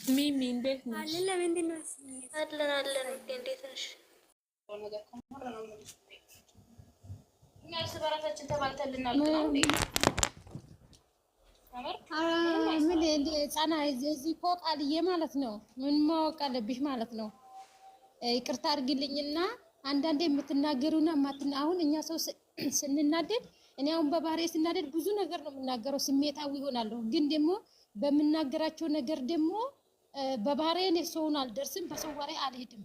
ሚሚ እንዴት ነሽ? አለ ለምንድን ነው አለን እንዴት ነሽ? እኛ እርስ በራሳችን ተባልተልናል ነው እንዴ? ምን እንደ ጻና እዚህ እኮ ቃልዬ ማለት ነው። ምን ማወቅ አለብሽ ማለት ነው። ይቅርታ አድርግልኝና አንዳንዴ የምትናገሩና አሁን እኛ ሰው ስንናደድ እኔ አሁን በባህሬ ስናደድ ብዙ ነገር ነው የምናገረው፣ ስሜታዊ ይሆናለሁ። ግን ደግሞ በምናገራቸው ነገር ደግሞ በባህሬ እኔ ሰውን አልደርስም፣ በሰው ወሬ አልሄድም።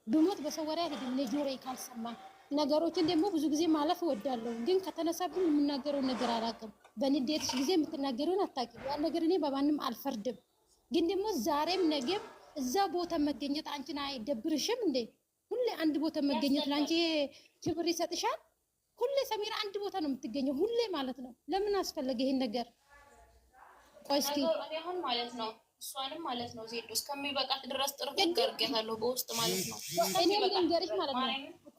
ብሞት በሰው ወሬ አልሄድም። እኔ ጆሮዬ ካልሰማ ነገሮችን ደግሞ ብዙ ጊዜ ማለፍ እወዳለሁ። ግን ከተነሳብኝ የምናገረው ነገር አላውቅም። በንዴትሽ ጊዜ የምትናገረውን አታውቂም። ያን ነገር እኔ በማንም አልፈርድም። ግን ደግሞ ዛሬም ነገም እዛ ቦታ መገኘት አንቺን አይደብርሽም እንዴ? ሁሌ አንድ ቦታ መገኘት ላንቺ ክብር ይሰጥሻል? ሁሌ ሰሚራ አንድ ቦታ ነው የምትገኘው፣ ሁሌ ማለት ነው። ለምን አስፈለገ ይሄን ነገር? ቆይ እስኪ አሁን ማለት ነው እሷንም ማለት ነው ዜዶ እስከሚበቃት ድረስ ጥርቅ አድርጌታለሁ በውስጥ ማለት ነው። እኔ ልንገርሽ ማለት ነው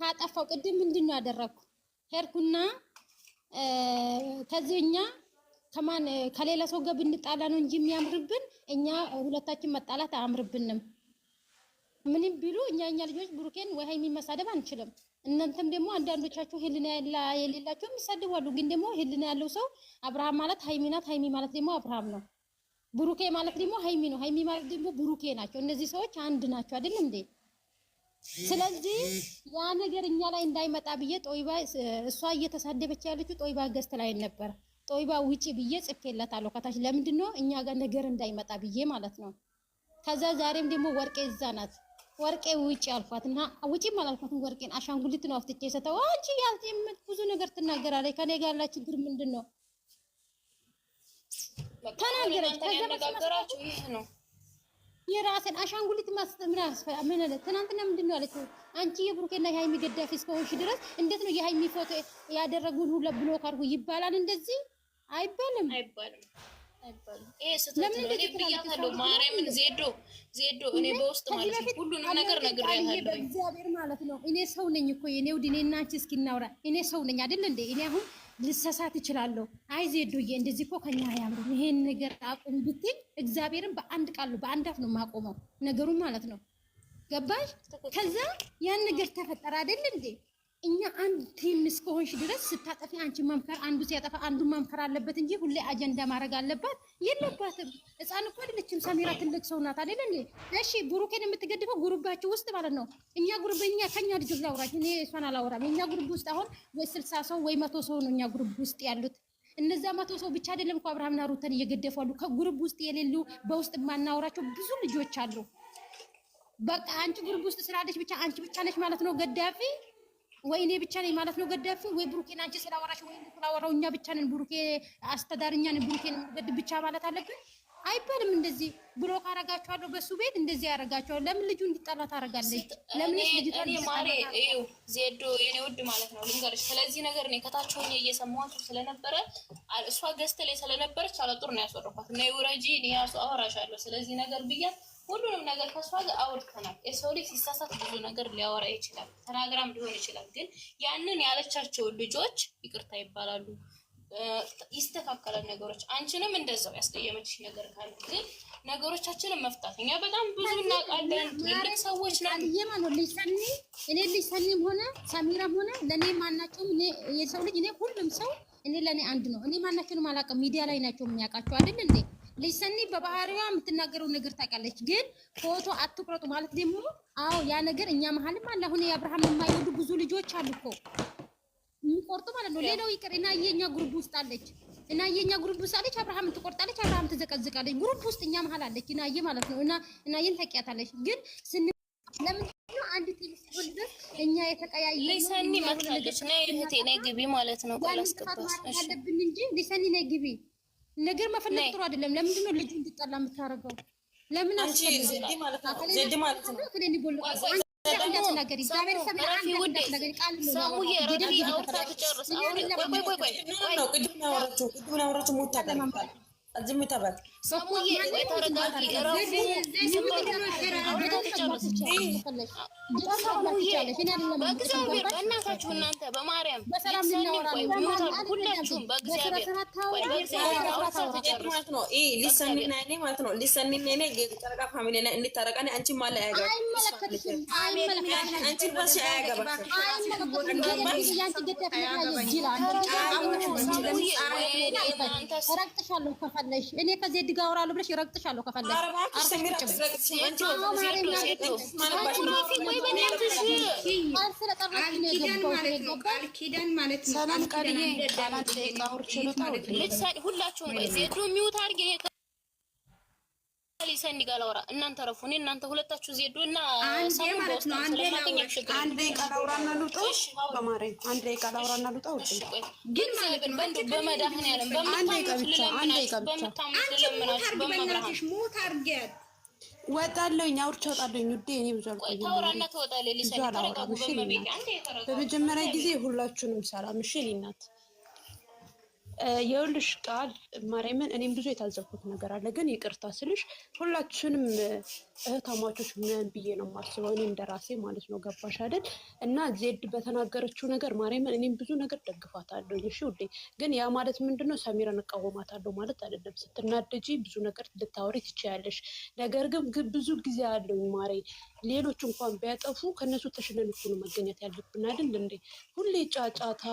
ካጠፋው ቅድም ምንድን ነው ያደረኩ? ሄድኩና ከዚህኛ ከማን ከሌላ ሰው ጋር ብንጣላ ነው እንጂ የሚያምርብን እኛ ሁለታችን መጣላት አያምርብንም። ምንም ቢሉ እኛ ልጆች ብሩኬን ወይ ሃይሚ መሳደብ አንችልም። እናንተም ደግሞ አንዳንዶቻችሁ ህልና የሌላቸው ይሳደባሉ። ግን ደግሞ ህልና ያለው ሰው አብርሃም ማለት ሃይሚ ናት፣ ሃይሚ ማለት ደግሞ አብርሃም ነው። ብሩኬ ማለት ደግሞ ሃይሚ ነው፣ ሃይሚ ማለት ደግሞ ብሩኬ ናቸው። እነዚህ ሰዎች አንድ ናቸው አይደል እንዴ? ስለዚህ ያ ነገር እኛ ላይ እንዳይመጣ ብዬ ጦይባ እሷ እየተሳደበች ያለችው ጦይባ ገዝት ላይ ነበር። ጦይባ ውጪ ብዬ ጽፌላታለሁ ከታች። ለምንድን ነው እኛ ጋር ነገር እንዳይመጣ ብዬ ማለት ነው። ከዛ ዛሬም ደግሞ ወርቄ እዛ ናት። ወርቄ ውጪ አልኳትና ውጪ ማላልኳትን ወርቄን አሻንጉሊት ነው አፍጥጬ ሰተው አንቺ ያልተመት ብዙ ነገር ትናገራለች። ከኔ ጋር ያለ ችግር ምንድነው? ተናገረች። ከዛ ተነጋገራችሁ ይሄ ነው የራስን አሻንጉሊት ማስተምራ ምን አለ ትናንትና ምንድነው አለችው? አንቺ የብሩኬና የሃይሚ ገዳፊ እስከሆንሽ ድረስ እንዴት ነው የሃይሚ ፎቶ ያደረጉን ሁሉ ብሎክ አድርጉ ይባላል? እንደዚህ አይባልም። ይሄ ስተት ነው። እኔ ብያታለሁ ማርያምን ዜዶ እኔ በውስጥ ማለት ነው ሁሉንም ነገር ነግሬያታለሁ። በእግዚአብሔር ማለት ነው እኔ ሰው ነኝ እኮ የኔ ውድ እኔ እና አንቺ እስኪ እናውራ። እኔ ሰው ነኝ አይደል እንዴ? እኔ አሁን ልሰሳት እችላለሁ። አይ ዜዶዬ እንደዚህ እኮ ከኛ አያምርም ይሄን ነገር አቁም ብትይ እግዚአብሔርን በአንድ ቃል በአንድ አፍ ነው የማቆመው ነገሩን ማለት ነው። ገባሽ? ከዛ ያን ነገር ተፈጠረ አይደል እንዴ? እኛ አንድ ቲም እስከሆንሽ ድረስ ስታጠፊ አንቺ መምከር፣ አንዱ ሲያጠፋ አንዱ መምከር አለበት እንጂ ሁሌ አጀንዳ ማድረግ አለባት የለባትም። ሕፃን እኮ አይደለችም ሰሚራ፣ ትልቅ ሰው ናት አይደል እንዴ? እሺ ብሩኬን የምትገድፈው ጉሩባችሁ ውስጥ ማለት ነው። እኛ ጉሩብኛ ከኛ ልጆች ላውራች እኔ እሷን አላወራም። እኛ ጉሩብ ውስጥ አሁን ወይ 60 ሰው ወይ 100 ሰው ነው እኛ ጉሩብ ውስጥ ያሉት። እነዛ 100 ሰው ብቻ አይደለም እኮ አብርሃምና ሩተን እየገደፉ አሉ። ከጉሩብ ውስጥ የሌሉ በውስጥ ማናወራቸው ብዙ ልጆች አሉ። በቃ አንቺ ጉሩብ ውስጥ ስላለች ብቻ አንቺ ብቻ ነሽ ማለት ነው ገዳፊ፣ ወይ እኔ ብቻ ነኝ ማለት ነው ገዳፊ፣ ወይ ብሩኬን አንቺ ስላወራሽ ወይ ስላወራው እኛ ብቻ ነን ብሩኬ አስተዳርኛ ነን ብሩኬን ገድ ብቻ ማለት አለብን አይባልም። እንደዚህ ብሎ ካረጋቸዋለሁ በሱ ቤት እንደዚህ ያረጋቸዋለሁ። ለምን ልጁ እንዲጣላ ታረጋለች? ለምን ልጅ እኔ ማሬ ዜዶ የኔ ውድ ማለት ነው ልንገርሽ፣ ስለዚህ ነገር እኔ ከታች ሆኜ እየሰማኋት ስለነበረ እሷ ገዝተ ላይ ስለነበረች አለጡር ነው ያስወረኳት። እና ይውረጂ እኔ ያሱ አወራሻለሁ ስለዚህ ነገር ብያት ሁሉንም ነገር ከሷ ጋር አውርተናል። የሰው ልጅ ሲሳሳት ብዙ ነገር ሊያወራ ይችላል፣ ተናግራም ሊሆን ይችላል። ግን ያንን ያለቻቸው ልጆች ይቅርታ ይባላሉ፣ ይስተካከላል ነገሮች። አንቺንም እንደዛው ያስቀየመችሽ ነገር ካለ ግን ነገሮቻችንን መፍታት እኛ በጣም ብዙ እናውቃለን። ትልቅ ሰዎች ነን። እኔ ልጅ ሰኒም ሆነ ሰሚራም ሆነ ለኔ ማናቸውም እኔ የሰው ልጅ እኔ ሁሉም ሰው እኔ ለኔ አንድ ነው። እኔ ማናቸውንም አላውቅም። ሚዲያ ላይ ናቸው የሚያውቃቸው አይደል እንዴ? ልጅ ሰኒ በባህሪዋ የምትናገረው ነገር ታውቃለች። ግን ፎቶ አትቁረጡ ማለት ደግሞ አዎ ያ ነገር እኛ መሀልም አለ። አሁን የአብርሃም የማይወዱ ብዙ ልጆች አሉ እኮ የሚቆርጡ ማለት ነው። ሌላው ይቅር እና የኛ ግሩፕ ውስጥ አለች እና የኛ ግሩፕ ውስጥ አለች። አብርሃም ትቆርጣለች፣ አብርሃም ትዘቀዝቃለች። ግሩፕ ውስጥ እኛ መሀል አለች እና ማለት ነው እና የን ታውቂያታለች። ግን ለምን ነው አንድ ቴሌስ ወልደስ እኛ የተቀያየው ለሰኒ ማትላለች ነው እህቴ ነይ ግቢ ማለት ነው። ቆላስከባስ እሺ አለብን እንጂ ለሰኒ ነይ ግቢ ነገር መፈለግ ጥሩ አይደለም። ለምንድን ነው ልጁ እንዲጣላ የምታረገው? ለምን አስፈልግ ዜድ ማለት ነው ዜድ ማለት ነው ከኔ ቦል እንዳትናገሪ እግዚአብሔር ሰማይ እንዳትናገሪ ቃል ነው ሰሙዬ ረዲ አውርታ ተጨርስ። አውሪ ቆይ ቅድም አወራችሁ ሞታ ተባለ አዝም ተባለ ሰሙዬ ወይ ተረጋጊ። እረፉ በእግዚአብሔር በእናታችሁ እናንተ በማርያም ልትሰኒም ቆይ ሚውታል ሁላችሁም በእግዚአብሔር ቆይ በእግዚአብሔር አውርታ ተጨርሱ ማለት ነው። ሊሰኒና እኔ ማለት ነው ሊሰኒና እኔ ጨረቃ ፋሚሊ እና እንድታረቃኔ አንቺ ማለ ያገባ አንቺ ባሽ ያገባ ረግጥሻለሁ ከፈለሽ እኔ ከዜድ ጋር አወራለሁ ብለሽ ረግጥሻለሁ ከፈለሽ ኪዳን ማለት ነው። ሰላም ቀርዬ ቃላት ቃውርች ሁላችሁም ዜዱ ሚውት አድርጊ። ሰኒ ጋር ላውራ እናንተ ረፉ። እኔ እናንተ ሁለታችሁ ዜዱ እና ሰሙ ማለት ነው። አንዴ ቃላውራና ልውጣው በማርያም አንዴ ቃላውራና ልውጣው። ግን ማለት ነው በእንዱ በመድኃኒዓለም በመብርሃን ሞት አድርጊያት ወጣለሁኝ አውርቼ ወጣለሁኝ። ውዴ እኔ ብዙ አልቆይም። ታውራና ትወጣለህ። ሊሰኒ ተረጋጉ። በመቤት አንዴ ተረጋጉ። በመጀመሪያ ጊዜ ሁላችሁንም ሰላም። እሺ እኔ እናት የውልሽ ቃል ማርያምን እኔም ብዙ የታዘብኩት ነገር አለ። ግን ይቅርታ ስልሽ ሁላችንም እህታማቾች ምን ብዬ ነው የማስበው እኔ እንደራሴ ማለት ነው። ገባሽ አይደል? እና ዜድ በተናገረችው ነገር ማርያምን እኔም ብዙ ነገር ደግፋታለሁ። እሺ ውዴ፣ ግን ያ ማለት ምንድነው ሰሚራን እቃወማታለሁ ማለት አይደለም። ስትናደጂ ብዙ ነገር ልታወሪ ትችያለሽ። ነገር ግን ብዙ ጊዜ አለኝ ማሬ፣ ሌሎች እንኳን ቢያጠፉ ከነሱ ተሽለን እኮ ነው መገኘት ያለብን አይደል እንዴ? ሁሌ ጫጫታ፣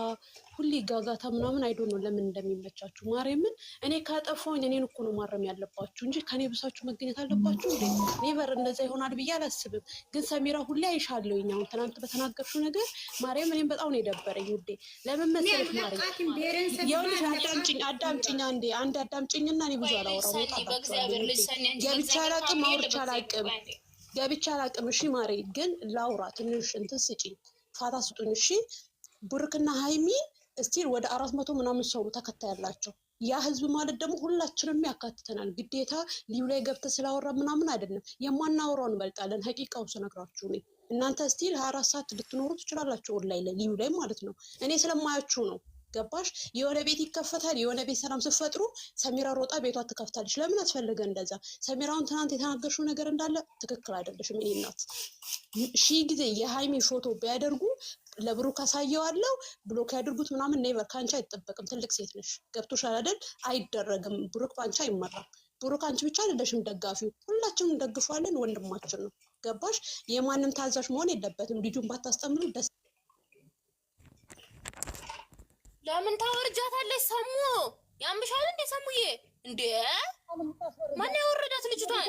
ሁሌ ጋጋታ ምናምን አይዶ ነው ለምን እንደሚመቻችሁ ማርያምን። እኔ ካጠፋሁኝ እኔን እኮ ነው ማረም ያለባችሁ እንጂ ከኔ ብሳችሁ መገኘት አለባችሁ እንዴ? ኔቨር እንደዛ ይሆናል ብዬ አላስብም። ግን ሰሚራ ሁሌ አይሻለሁኝ። አሁን ትናንት በተናገርሽው ነገር ማርያም እኔም በጣም ነው የደበረኝ ውዴ። ለምን መሰለሽ ማርያም የውልሽ አዳምጪኝ አንዴ አዳምጪኝና እኔ ብዙ አላወራም። ገብቻ አላቅም እሺ ማሬ፣ ግን ላውራ ትንሽ እንትን ስጪኝ፣ ፋታ ስጡኝ እሺ። ብሩክና ሃይሚ እስቲል ወደ 400 ምናምን ሰው ተከታይ ያላቸው ያ ህዝብ ማለት ደግሞ ሁላችንም ያካትተናል። ግዴታ ሊዩ ላይ ገብተ ስላወራ ምናምን አይደለም። የማናወራውን እንበልጣለን። ሀቂቃውን ስነግራችሁ እኔ እናንተ እስቲል 24 ሰዓት ልትኖሩ ትችላላችሁ ኦንላይን ላይ ሊዩ ላይ ማለት ነው። እኔ ስለማያችሁ ነው። ገባሽ? የሆነ ቤት ይከፈታል። የሆነ ቤት ሰላም ስትፈጥሩ ሰሚራ ሮጣ ቤቷ ትከፍታለች። ለምን አስፈለገ እንደዛ? ሰሚራውን ትናንት የተናገርሽው ነገር እንዳለ ትክክል አይደለሽም። እኔ እናት ሺህ ጊዜ የሃይሚ ፎቶ ቢያደርጉ ለብሩክ አሳየዋለሁ ብሎክ ያድርጉት ምናምን ኔቨር። ከአንቺ አይጠበቅም። ትልቅ ሴት ነሽ። ገብቶሻል አይደል? አይደረግም። ብሩክ በአንቺ አይመራም። ብሩክ አንቺ ብቻ አይደለሽም ደጋፊው፣ ሁላችንም እንደግፋለን። ወንድማችን ነው። ገባሽ? የማንም ታዛዥ መሆን የለበትም። ልጁን ባታስጠምሩ ደስ ለምን ታወርጃታለች? ሰሙ ያምሻል እንዴ? ሰሙዬ እንዴ ማን ያወረዳት ልጅቷን?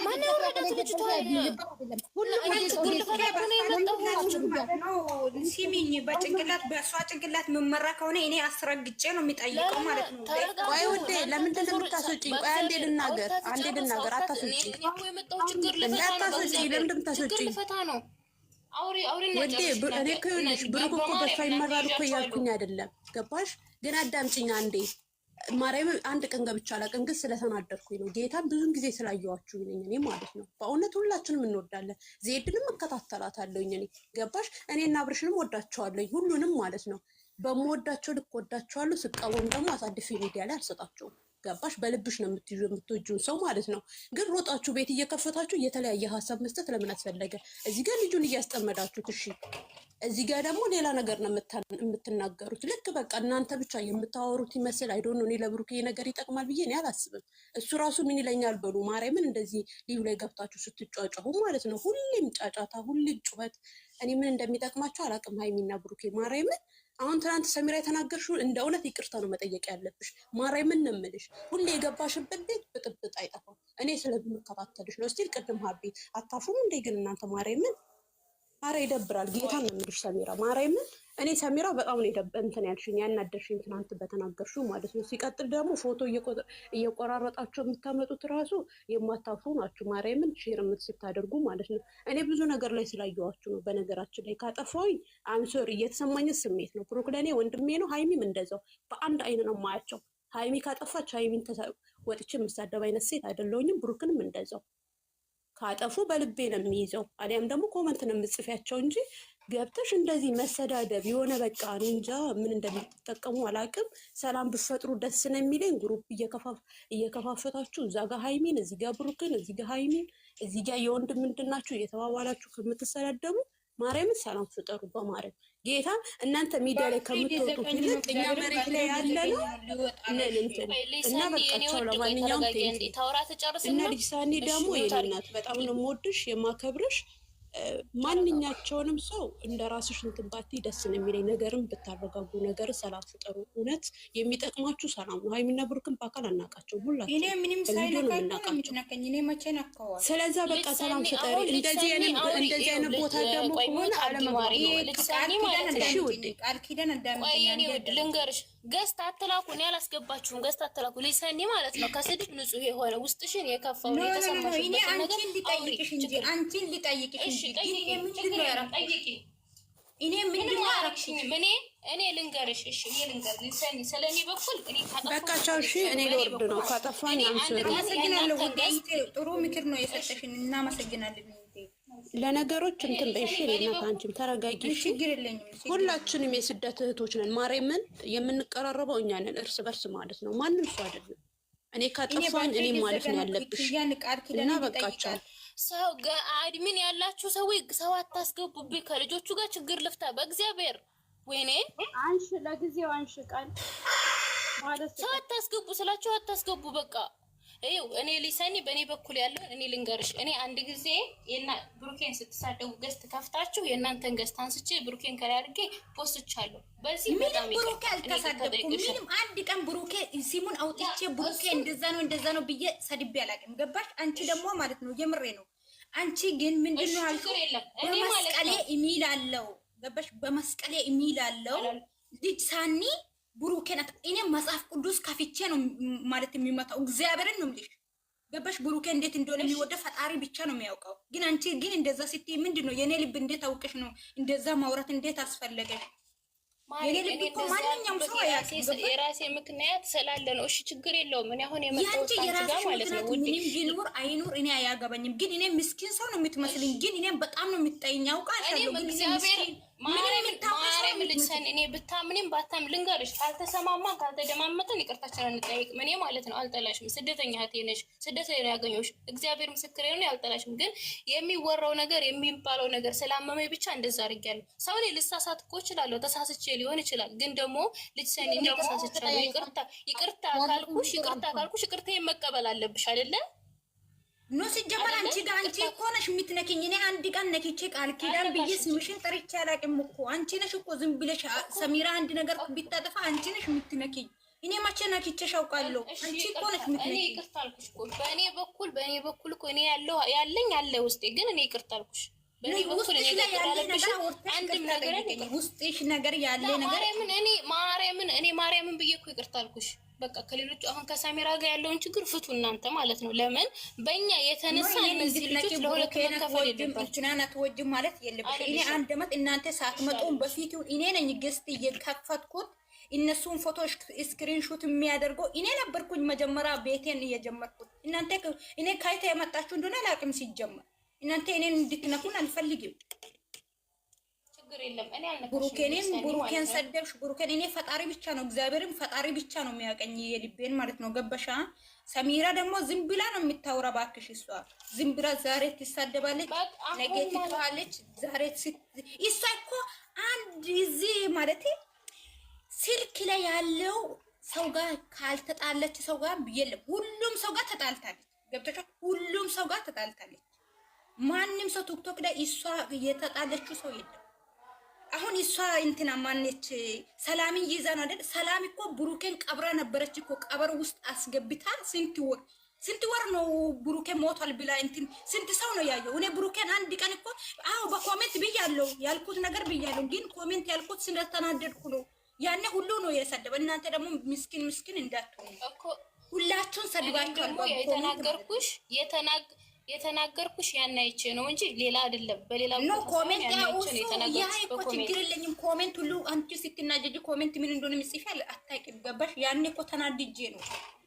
ማን ያወረዳት ልጅቷን? ሲሚኝ በጭንቅላት በእሷ ጭንቅላት የምመራ ከሆነ እኔ አስረግጬ ነው የሚጠይቀው ማለት ነው። ቆይ ውዴ ለምንድን ነው የምታስወጪኝ? ቆይ አንዴ ልናገር አታስወጪኝ። ለምንድን የምታስወጪኝ? ውዴ እኔ እኮ ይኸውልሽ ብሩክ እኮ በሷ ይመራል እኮ እያልኩኝ አይደለም። ገባሽ? ግን አዳምጪኝ አንዴ ማርያም። አንድ ቀን ገብቼ አላውቅም፣ ግን ስለተናደድኩኝ ነው። ጌታን ብዙን ጊዜ ስላየኋችሁ ነኝ እኔ ማለት ነው። በእውነት ሁላችንም እንወዳለን። ዜድንም እከታተላታለሁኝ እኔ። ገባሽ? እኔና አብርሽንም ወዳቸዋለኝ ሁሉንም ማለት ነው። በምወዳቸው ልክ ወዳቸዋለሁ። ስቃወም ደግሞ አሳድፌ ሚዲያ ላይ አልሰጣቸውም። ገባሽ? በልብሽ ነው የምትወጂውን ሰው ማለት ነው። ግን ሮጣችሁ ቤት እየከፈታችሁ የተለያየ ሀሳብ መስጠት ለምን አስፈለገ? እዚህ ጋር ልጁን እያስጠመዳችሁት፣ እሺ፣ እዚህ ጋር ደግሞ ሌላ ነገር ነው የምትናገሩት። ልክ በቃ እናንተ ብቻ የምታወሩት ይመስል አይዶን ነው። እኔ ለብሩክ ይሄ ነገር ይጠቅማል ብዬ እኔ አላስብም። እሱ ራሱ ምን ይለኛል በሉ ማርያምን። እንደዚህ ልዩ ላይ ገብታችሁ ስትጫጫሁ ማለት ነው። ሁሌም ጫጫታ፣ ሁሌም ጩኸት። እኔ ምን እንደሚጠቅማቸው አላውቅም። ሃይሚና ብሩኬ ማርያምን አሁን ትናንት ሰሚራ የተናገርሽው እንደ እውነት ይቅርታ ነው መጠየቅ ያለብሽ። ማርያምን ነው የምልሽ። ሁሌ የገባሽበት ቤት ብጥብጥ አይጠፋም። እኔ ስለምከታተልሽ ነው። እስቲል ቅድም ሀቢ አታፉም እንዴ ግን እናንተ ማርያምን። አረ ይደብራል። ጌታን ነው የምልሽ ሰሚራ ማርያምን። እኔ ሰሚራ በጣም ነው እንትን ያልሽኝ ያናደርሽኝ ትናንት በተናገርሽው ማለት ነው። ሲቀጥል ደግሞ ፎቶ እየቆራረጣችሁ የምታመጡት ራሱ የማታፍሩ ናችሁ። ማርያምን ሼር ስታደርጉ ማለት ነው። እኔ ብዙ ነገር ላይ ስላየኋችሁ ነው። በነገራችን ላይ ካጠፋሁኝ አንሶር እየተሰማኝ ስሜት ነው። ብሩክ ለእኔ ወንድሜ ነው። ሃይሚም እንደዛው በአንድ አይን ነው የማያቸው። ሃይሚ ካጠፋች ሃይሚን ወጥቼ የምሳደብ አይነት ሴት አይደለሁኝም። ብሩክንም እንደዛው ካጠፉ በልቤ ነው የሚይዘው። አሊያም ደግሞ ኮመንት ነው የምጽፊያቸው እንጂ ገብተሽ እንደዚህ መሰዳደብ የሆነ በቃ እኔ እንጃ ምን እንደምትጠቀሙ አላውቅም። ሰላም ብፈጥሩ ደስ ነው የሚለኝ። ግሩፕ እየከፋፈታችሁ እዛ ጋር ሃይሚን፣ እዚህ ጋር ብሩክን፣ እዚህ ጋር ሃይሚን፣ እዚህ ጋር የወንድም ምንድን ናችሁ እየተባባላችሁ ከምትሰዳደቡ ማርያምን ሰላም ፍጠሩ። በማርያም ጌታ እናንተ ሚዲያ ላይ ከምትወጡት ይልቅ እኛ መሬት ላይ ያለ ነው እና በቃቸው። ለማንኛውም እና ሊሳኒ ደግሞ የኔ እናት በጣም ነው የምወድሽ የማከብርሽ። ማንኛቸውንም ሰው እንደ ራስሽ እንትን ባትይ ደስ ነው የሚለኝ። ነገርም ብታረጋጉ፣ ነገር ሰላም ፍጠሩ። እውነት የሚጠቅማችሁ ሰላም ነው። ሃይሚና ብሩክን በአካል አናውቃቸውም ሁላችሁ እኔ ምንም ሳይነካኝ እኔ መቼ ነካው? ስለዛ በቃ ሰላም ፍጠሪ። እንደዚህ አይነት ቦታ ደግሞ ከሆነ አለመግባባት ቃል ኪዳን ልንገርሽ፣ ገዝት አትላኩ። እኔ አላስገባችሁም። ገዝት አትላኩ። ሊሰኒ ማለት ነው ከስድብ ንጹህ የሆነ ውስጥሽን የከፋው የተሰማሽ እኔ አንቺን ሊጠይቅሽ እንጂ አንቺን ሊጠይቅሽ እንጂ እኔ ምንድን ነው ያረክሽኝ? እኔ ልንገርሽ፣ እሺ እኔ ልንገር ሊሰኒ ስለኔ በኩል እኔ በቃቸው። እሺ እኔ ልወርድ ነው ካጠፋኝ አመሰግናለሁ። ጥሩ ምክር ነው የሰጠሽን፣ እናመሰግናለን። ለነገሮች እንትን በይሽ እናት፣ አንቺም ተረጋጊ። ሁላችንም የስደት እህቶች ነን። ማርያምን የምንቀራረበው እኛ ነን እርስ በርስ ማለት ነው፣ ማንም ሰው አይደለም። እኔ ካጠፋኝ እኔ ማለት ነው ያለብሽ እና በቃቸው። ሰው አድሚን ያላችሁ ሰው አታስገቡብኝ። ከልጆቹ ጋር ችግር ልፍታ በእግዚአብሔር። ወይኔ አንሽ ለጊዜው አንሽ ቃል ማለት ሰው አታስገቡ ስላችሁ አታስገቡ። በቃ ይኸው እኔ ሊሰኒ በእኔ በኩል ያለው እኔ ልንገርሽ። እኔ አንድ ጊዜ ብሩኬን ስትሳደቡ ገዝት ከፍታችሁ የእናንተን ገዝት አንስቼ ብሩኬን ከላይ አድርጌ ፖስቻለሁ። በዚህ በጣም ብሩኬ አልተሳደብኩም። ምንም አንድ ቀን ብሩኬ ሲሙን አውጥቼ ብሩኬ እንደዛ ነው ብዬ ሰድቤ አላውቅም። ገባሽ? አንቺ ደግሞ ማለት ነው የምሬ ነው። አንቺ ግን ምንድነው አልኩ በመስቀሌ ኢሜል አለው። ገባሽ? በመስቀሌ ኢሜል አለው ልጅ ሳኒ ብሩኬን እኔ መጽሐፍ ቅዱስ ከፍቼ ነው ማለት የሚመታው። እግዚአብሔርን ነው የምልሽ። ገባሽ? ብሩኬ እንዴት እንደሆነ የሚወደ ፈጣሪ ብቻ ነው የሚያውቀው። ግን አንቺ ግን እንደዛ ስትይ ምንድነው የኔ ልብ እንዴት አውቀሽ ነው እንደዛ ማውራት እንዴት አስፈለገሽ? የኔ ልብ እኮ ማንኛውም ሰው የራሴ ምክንያት ስላለ ነው። እሺ ችግር የለውም። እኔ አሁን የመጣሁት አንቺ ጋር ማለት ነው ምንም ቢኖር አይኖር እኔ አያገባኝም። ግን እኔ ምስኪን ሰው ነው የምትመስልኝ። ግን እኔ በጣም ነው የምትጠይኝ አውቃለሁ። ግን እግዚአብሔር ማርያም ልጅሰን እኔ ብታምንም ባታም ልንገርሽ፣ ካልተሰማማን ካልተደማመጠን ይቅርታችን እንጠይቅም። እኔ ማለት ነው አልጠላሽም። ስደተኛ እህቴ ነሽ፣ ስደት ላይ ያገኘሁሽ እግዚአብሔር ምስክሬ ነው። አልጠላሽም። ግን የሚወራው ነገር የሚባለው ነገር ስላመመኝ ብቻ እንደዛ አድርጊያለሁ። ሰው እኔ ልሳሳት እኮ እችላለሁ፣ ተሳስቼ ሊሆን ይችላል። ግን ደግሞ ልጅሰን እኔ ተሳስቻለሁ፣ ይቅርታ ካልኩሽ ይቅርታዬን መቀበል አለብሽ አይደለ? ኖ ሲጀመር አንቺ ጋር አንቺ እኮ ነሽ የምትነኪኝ። እኔ አንድ ቀን ነኪቼ ቃል ኪዳን ብዬ ስምሽን ጠርቼ አላውቅም እኮ። አንቺ ነሽ እኮ ዝም ብለሽ ሰሚራ አንድ ነገር ቢታጠፋ አንቺ ነሽ የምትነኪኝ። እኔ መቼ ነኪቼሽ አውቃለሁ? አንቺ እኮ ነሽ የምትነኪኝ። እኔ ይቅርታ አልኩሽ እኮ በእኔ በኩል እኮ እኔ ያለኝ አለ ውስጤ። ግን እኔ ይቅርታ አልኩሽ በእኔ በኩል እኔ አንድም ነገር ውስጥሽ ነገር ያለ ነገር ማርያምን ብዬ እኮ ይቅርታ አልኩሽ። በቃ ከሌሎች አሁን ከሳሚራ ጋር ያለውን ችግር ፍቱ እናንተ ማለት ነው። ለምን በእኛ የተነሳ እነዚህ ልጆች ለሁለት መከፈል የለባቸውም ማለት የለብሽ። እኔ አንድ አመት እናንተ ሳትመጡም በፊት እኔ ነኝ ገዝት እየከፈትኩት እነሱን ፎቶ ስክሪንሾት የሚያደርገው እኔ ነበርኩኝ። መጀመሪያ ቤቴን እየጀመርኩት እናንተ እኔ ካይታ የመጣችሁ እንደሆነ አላውቅም። ሲጀመር እናንተ እኔን እንድትነኩን አልፈልግም። ብሩኬን ሰደብሽ። ብሩኬን እኔ ፈጣሪ ብቻ ነው እግዚአብሔርም ፈጣሪ ብቻ ነው የሚያቀኝ የልቤን ማለት ነው። ገበሻ ሰሚራ ደግሞ ዝም ብላ ነው የምታወራ። ባክሽ እሷ ዝም ብላ ዛሬ ትሳደባለች፣ ነገ ትተዋለች። ዛሬ እሷ እኮ አንድ እዚህ ማለት ስልክ ላይ ያለው ሰው ጋር ካልተጣለች ሰው ጋር የለም። ሁሉም ሰው ጋር ተጣልታለች። ገብቶሻ? ሁሉም ሰው ጋር ተጣልታለች። ማንም ሰው ቲክቶክ ላይ እሷ የተጣለችው ሰው የለም። አሁን እሷ እንትና ማነች ሰላምን ይዛ ነው አይደል? ሰላም እኮ ብሩኬን ቀብራ ነበረች እኮ። ቀበር ውስጥ አስገብታ ስንት ወር ነው ብሩኬን ሞቷል ብላ እንትን ስንት ሰው ነው ያየው? እኔ ብሩኬን አንድ ቀን እኮ በኮሜንት ብያለሁ፣ ያልኩት ነገር ብያለሁ። ግን ኮሜንት ያልኩት ስለተናደድኩ ነው። ያኔ ሁሉ ነው የሰደበ። እናንተ ደግሞ ምስኪን እንዳትሆኑ እኮ ሁላችሁን ሰድባችኋል። የተናገርኩሽ ያን አይቼ ነው እንጂ ሌላ አይደለም። በሌላ ነው ኮሜንት ችግር የለኝም። ኮሜንት ሁሉ አንቺ ስትናደጂ ኮሜንት ምን እንደሆነ ምጽፋል አታውቂም። ገባሽ? ያኔ እኮ ተናድጄ ነው።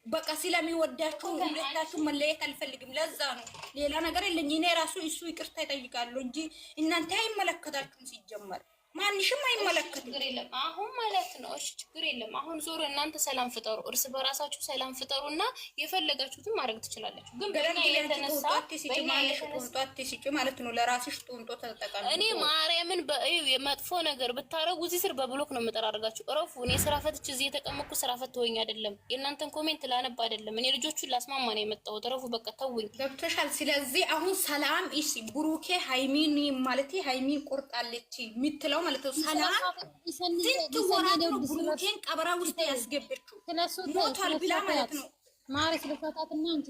በቃ ስለሚወዳችሁ ሁለታችሁ መለየት አልፈልግም። ለዛ ነው ሌላ ነገር የለኝ። እኔ ራሱ እሱ ይቅርታ ይጠይቃሉ እንጂ እናንተ አይመለከታችሁም። ሲጀመር ማንሽም አይመለከትም። ችግር የለም አሁን ማለት ነው። እሺ ችግር የለም አሁን ዞሮ እናንተ ሰላም ፍጠሩ፣ እርስ በራሳችሁ ሰላም ፍጠሩና የፈለጋችሁትን ማድረግ ትችላላችሁ። ግን በእኛ የተነሳ ማለት ነው ለራስሽ ጡንጦ ተጠቃሚ። እኔ ማርያምን የመጥፎ ነገር ብታረጉ እዚህ ስር በብሎክ ነው የምጠራርጋችሁ። እረፉ። እኔ ስራ ፈትች እዚህ የተቀመጥኩ ስራ ፈት ሆኝ አይደለም፣ የእናንተን ኮሜንት ላነብ አይደለም። እኔ ልጆቹን ላስማማ ነው የመጣሁት። እረፉ በቃ ተውኝ። ገብቶሻል? ስለዚህ አሁን ሰላም እሺ፣ ብሩኬ ሃይሚን ማለት ሃይሚን ቆርጣለች የምትለው ማለት ነው። ሰላም ስንት ወራት ነው ብሩኬን ቀበራ ውስጥ ያስገበችው ሞቷል ብላ ማለት ነው። ማርክ ለፈታትና አንቺ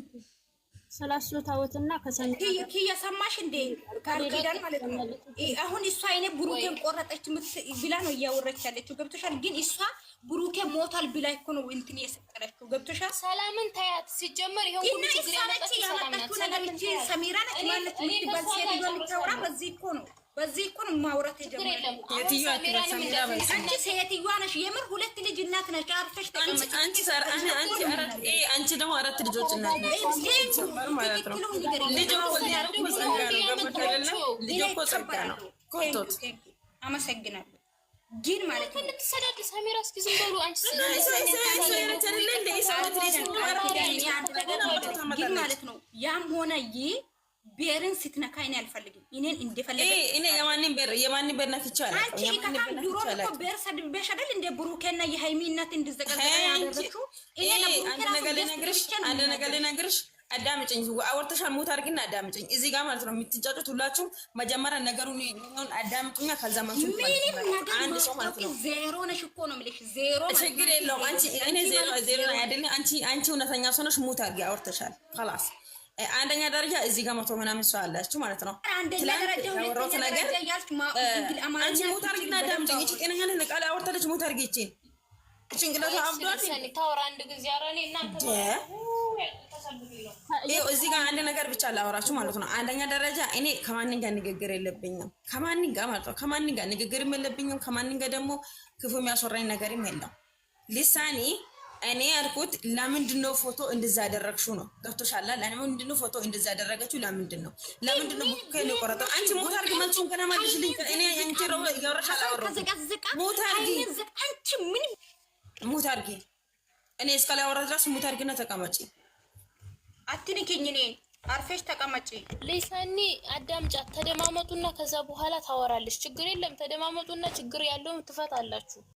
ስላስወታውትና ከሰንት እየሰማሽ እንደ ቃል ኪዳን ማለት ነው። አሁን እሷ አይኔ ብሩኬን ቆረጠች ብላ ነው እያወረች ያለችው። ገብቶሻል? ግን እሷ ብሩኬ ሞቷል ብላ እኮ ነው እንትን የሰቀለችው። ገብቶሻል? ሰላምን ታያት ሲጀመር ይሄው ሁሉ ችግር ያመጣችው ነገር እንጂ ሰሚራ ነች ማለት ምትባል ሴት የምታወራ በዚህ እኮ ነው ማውራት የጀመረው። አንቺ ሴትዮዋ ነሽ የምር ሁለት ልጅ እናት ነሽ። አርፈሽ ተቀመጪ። አንቺ ደግሞ አራት ልጆች እናት ነሽ ማለት ነው። ልጅ እኮ ጸጋ ነው። ኮቶት አመሰግናለሁ። ግን ማለት ነው ልትሰዳድ ሰሚራ እስኪ ዝም በሉ አንቺ ግን ማለት ነው ያም ሆነ ቤርን ስትነካ እኔ አልፈልግም። እኔን እንደፈለገ እኔ የማንን ቤር ነክቼ አላውቅም። የማንን ቤር ነክቼ አላውቅም። ቤር ሰድበሽ አይደል እንደ ብሩኬና የሃይሚ እናት እንድዘቀዘቀ ያደረግሽው። እኔ አንድ ነገር ልነግርሽ፣ አዳምጪኝ። አወርተሻል። ሙት አድርጊና አዳምጪኝ። እዚህ ጋር ማለት ነው የምትጫጩት ሁላችሁም መጀመሪያ ነገሩን አዳምጡኛ። ከዛ አንድ ሰው ማለት ነው ዜሮ ነሽ እኮ ነው የምልሽ። ዜሮ ችግር የለውም። እኔ ዜሮ አይደለም። አንቺ እውነተኛ ሰው ነሽ። ሙት አድርጊ። አወርተሻል። خلاص አንደኛ ደረጃ እዚህ ጋር መቶ ምናምን ሰው አላችሁ ማለት ነው። አንደኛ ደረጃ ያወራሁት ነገር አንቺ ሙት አድርጊና አዳምጪኝ። እቺ ጤነኛ ነኝ ቃል አወርታለች። ሙት አድርጊ። እቺ ጭንቅላቷ አብዷል። ታወራ አንድ ጊዜ አራኔ እናንተ እዚህ ጋር አንድ ነገር ብቻ ላወራችሁ ማለት ነው። አንደኛ ደረጃ እኔ ከማንን ጋር ንግግር የለብኝም። ከማንን ጋር ማለት ነው ከማንን ጋር ንግግርም የለብኝም። ከማንን ጋር ደግሞ ክፉ የሚያስወራኝ ነገርም የለም። ሊሳኒ እኔ ያልኩት ለምንድን ነው ፎቶ እንደዛ ያደረግሽው ነው። ገብቶሻል? ለምንድን ነው ፎቶ እንደዛ ያደረገችው? ለምንድን ነው ቡኬን የቆረጠው? አንቺ ሞት አድርጊ። መልሱን ገና መልሽልኝ። እኔ አንቺ ነው ያወራሻል። ሞት አድርጊ፣ ሞት አድርጊ። እኔ እስካላ ያወራ ድረስ ሞት አድርጊና ተቀመጪ። አትንኪኝ። እኔ አርፈሽ ተቀመጪ። ሊሳኒ አዳምጫት። ተደማመጡና ከዛ በኋላ ታወራለች። ችግር የለም። ተደማመጡና ችግር ያለውን ትፈታላችሁ።